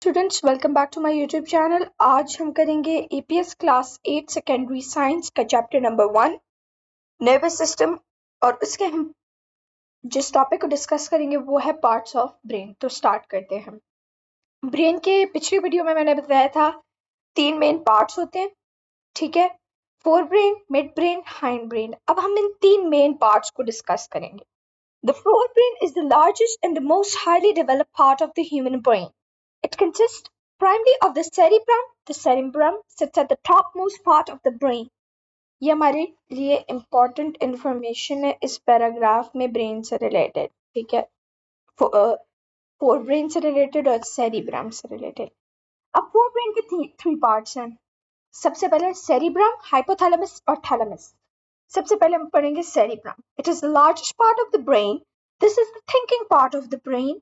Students, welcome back to my YouTube channel. आज हम करेंगे एपीएस क्लास 8 सेकेंडरी साइंस का चैप्टर नंबर 1 नर्वस सिस्टम। और उसके हम जिस टॉपिक को डिस्कस करेंगे वो है पार्ट्स ऑफ ब्रेन। तो स्टार्ट करते हैं। ब्रेन के पिछली वीडियो में मैंने बताया था 3 मेन पार्ट्स होते हैं, ठीक है। Fore brain, mid brain, hind brain. अब हम इन 3 मेन पार्ट्स को डिस्कस करेंगे। The forebrain is the largest and the most highly developed part of the human brain. It consists primarily of the cerebrum. The cerebrum sits at the topmost part of the brain. ये हमारे लिए important information है इस paragraph में brain से related, ठीक है। Forebrain से रिलेटेड और cerebrum से रिलेटेड। अब फोरब्रेन के 3 पार्ट्स हैं। सबसे पहले cerebrum, hypothalamus और thalamus। सबसे पहले हम पढ़ेंगे cerebrum. It is the largest part of the brain. This is the thinking part of the brain,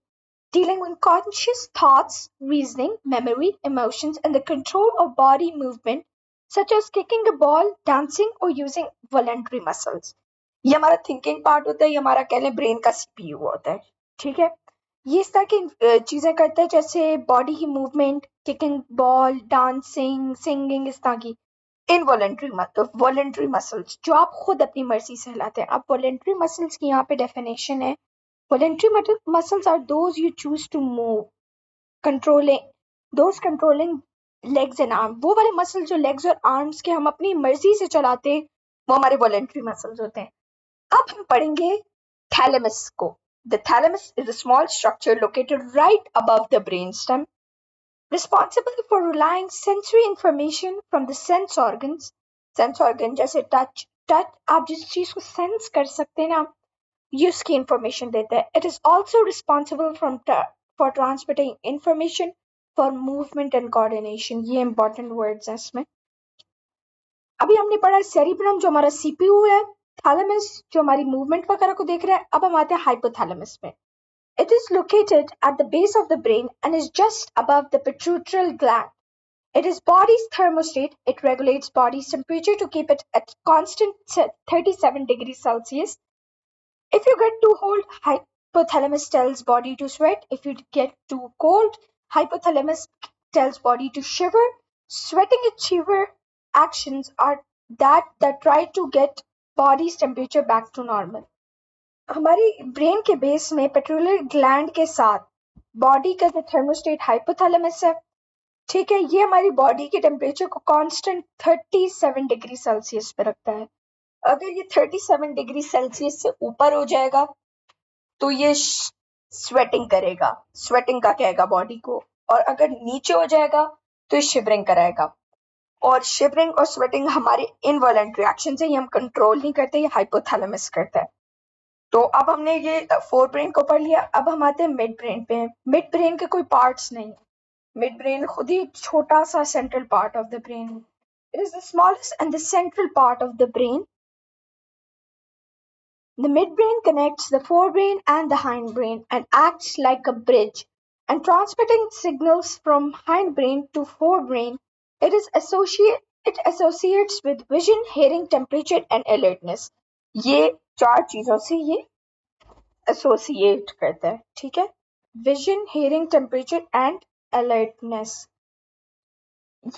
dealing with conscious thoughts, reasoning, memory, emotions, and the control of body movement, such as kicking a ball, dancing, or using voluntary muscles. ये हमारा thinking part होता है, ये हमारा कह लें brain का CPU होता है, ठीक है। ये इस तरह की चीजें करता है जैसे बॉडी की movement, kicking ball, dancing, singing, इस तरह की। वॉलेंट्री मसल्स जो आप खुद अपनी मर्जी से हिलाते हैं। अब वॉलेंट्री मसल्स की यहाँ पे डेफिनेशन है, voluntary muscles are those you choose to move, controlling legs and arms. वो वाले मसल जो लेग्स और आर्म्स के हम अपनी मर्जी से चलाते हैं वो हमारे वॉलेंट्री मसल्स होते हैं। अब हम पढ़ेंगे थैलेमस को। The thalamus is a small structure located right above the brainstem, responsible for relying sensory information from the sense organs. Sense organ जैसे टच, आप जिस चीज को सेंस कर सकते हैं ना, ये उसकी इंफॉर्मेशन देता है। It is also responsible for transmitting information for movement and coordination. ये इंपॉर्टेंट वर्ड्स हैं इसमें। अभी हमने पढ़ा सेरिब्रम जो हमारा सीपीयू है, थैलेमस जो हमारी मूवमेंट वगैरह को देख रहा है। अब हम आते हैं हाइपोथैलेमस में। It is located at the base of the brain and is just above the pituitary gland. It is body's thermostat. It regulates body's temperature to keep it at constant 37 degrees Celsius. If you get too hot, hypothalamus tells body to sweat. If you get too cold, hypothalamus tells body to shiver. Sweating and shiver actions are that try to get body's temperature back to normal. हमारी brain के base में patroller gland के साथ body का जो thermostat hypothalamus है, ठीक है, ये हमारी बॉडी के टेम्परेचर को कांस्टेंट 37 डिग्री सेल्सियस पे रखता है। अगर ये 37 डिग्री सेल्सियस से ऊपर हो जाएगा तो ये स्वेटिंग करेगा, स्वेटिंग का कहेगा बॉडी को। और अगर नीचे हो जाएगा तो ये शिवरिंग कराएगा। और शिवरिंग और स्वेटिंग हमारे इनवॉलेंट्री एक्शन है, ये हम कंट्रोल नहीं करते, ये हाइपोथैलेमस करता है। तो अब हमने ये फोर ब्रेन को पढ़ लिया। अब हम आते हैं मिड ब्रेन पे। मिड ब्रेन के कोई पार्ट्स नहीं है। मिड ब्रेन खुद ही छोटा सा central part of the brain है। It is the smallest and the central part of the brain. The midbrain connects the forebrain and the hindbrain and acts like a bridge and transmitting signals from hindbrain to forebrain. It associates with vision, hearing, temperature and alertness. ये 4 चीजों से ये associate करता है, ठीक है। Vision, hearing, temperature and alertness,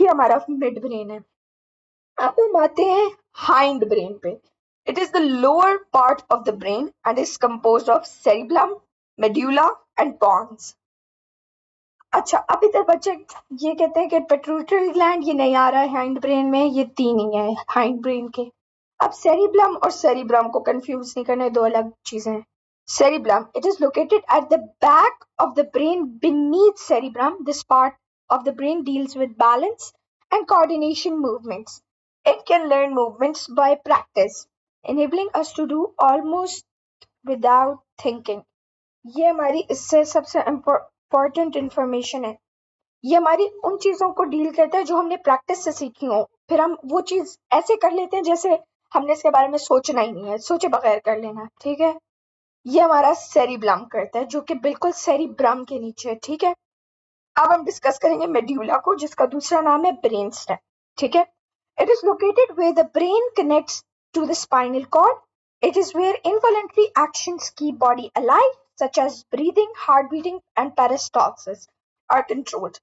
ये हमारा मिड ब्रेन है। अब हम आते हैं हाइंड ब्रेन पे। It is the lower part of the brain and is composed of cerebellum, medulla and pons. अच्छा, अब इधर बच्चे ये कहते हैं कि पेट्यूटरी ग्लैंड ये नहीं आ रहा है हाइंड ब्रेन में, ये 3 ही है हाइंड ब्रेन के। अब सेरिब्लम और सेरिब्रम को कंफ्यूज नहीं करना, 2 अलग चीजें हैं। Cerebellum. It is located at the back of the brain beneath cerebrum. This part of the brain deals with balance and coordination movements. It can learn movements by practice, enabling us to do almost without thinking. ये हमारी इससे सबसे important information है। ये हमारी उन चीजों को डील करता है जो हमने प्रैक्टिस से सीखी हो, फिर हम वो चीज ऐसे कर लेते हैं जैसे हमने इसके बारे में सोचना ही नहीं है, सोचे बगैर कर लेना, ठीक है। ये हमारा सेरिब्लम करता है जो कि बिल्कुल सेरिब्रम के नीचे है, ठीक है। अब हम डिस्कस करेंगे मेड्यूला को, जिसका दूसरा नाम है ब्रेन स्टेम, ठीक है। It is located where the brain connects to the spinal cord. It is where involuntary actions keep body alive such as breathing, heart beating and peristalsis are controlled.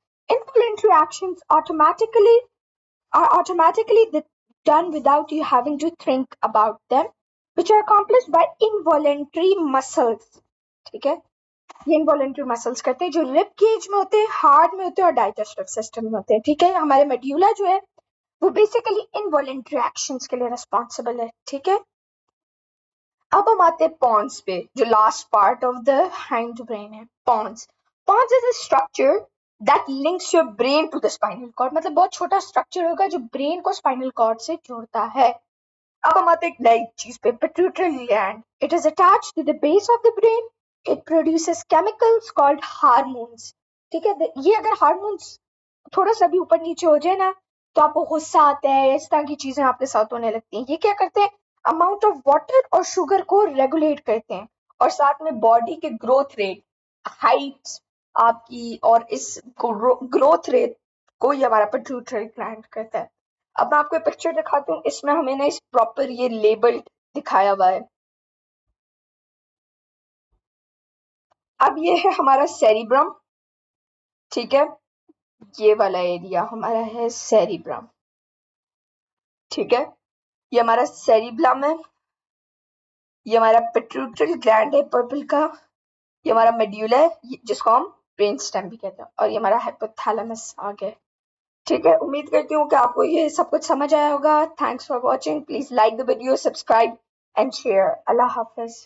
involuntary actions are automatically done without you having to think about them, which are accomplished by involuntary muscles. ठीक है, ये involuntary muscles करते हैं जो rib cage में होते हैं, heart में होते हैं और digestive system में होते हैं. ठीक है, हमारे medulla जो है वो basically involuntary actions के लिए responsible है. ठीक है, अब हम आते हैं pons पे, जो last part of the hindbrain है. Pons is a structure that links your brain to the spinal cord. मतलब बहुत छोटा structure होगा जो brain को spinal cord से जोड़ता है. अब हम आते हैं एक नई चीज पे, pituitary gland. It is attached to the base of the brain. It produces chemicals called hormones. ठीक है, ये अगर hormones थोड़ा सा भी ऊपर नीचे हो जाए ना तो आपको गुस्सा आता है, इस तरह की चीजें आपके साथ होने लगती हैं. ये क्या करते हैं, अमाउंट ऑफ वाटर और शुगर को रेगुलेट करते हैं और साथ में बॉडी के ग्रोथ रेट, हाइट आपकी और इस ग्रोथ रेट को ये हमारा पिट्यूटरी ग्लैंड करता है. अब मैं आपको पिक्चर दिखाती हूँ, इसमें हमें ना इस प्रॉपर ये लेबल दिखाया हुआ है. अब ये है हमारा सेरिब्रम. ठीक है, ये वाला एरिया हमारा है सेरिब्रम. ठीक है, ये हमारा सेरिब्लम है, ये हमारा पिट्यूटरी ग्लैंड है पर्पल का, ये हमारा मेड्यूला है जिसको हम ब्रेन स्टेम भी कहते हैं, और ये हमारा हाइपोथैलेमस आ गया. ठीक है, उम्मीद करती हूँ कि आपको ये सब कुछ समझ आया होगा. Thanks for watching. Please like the video, subscribe and share. Allah Hafiz.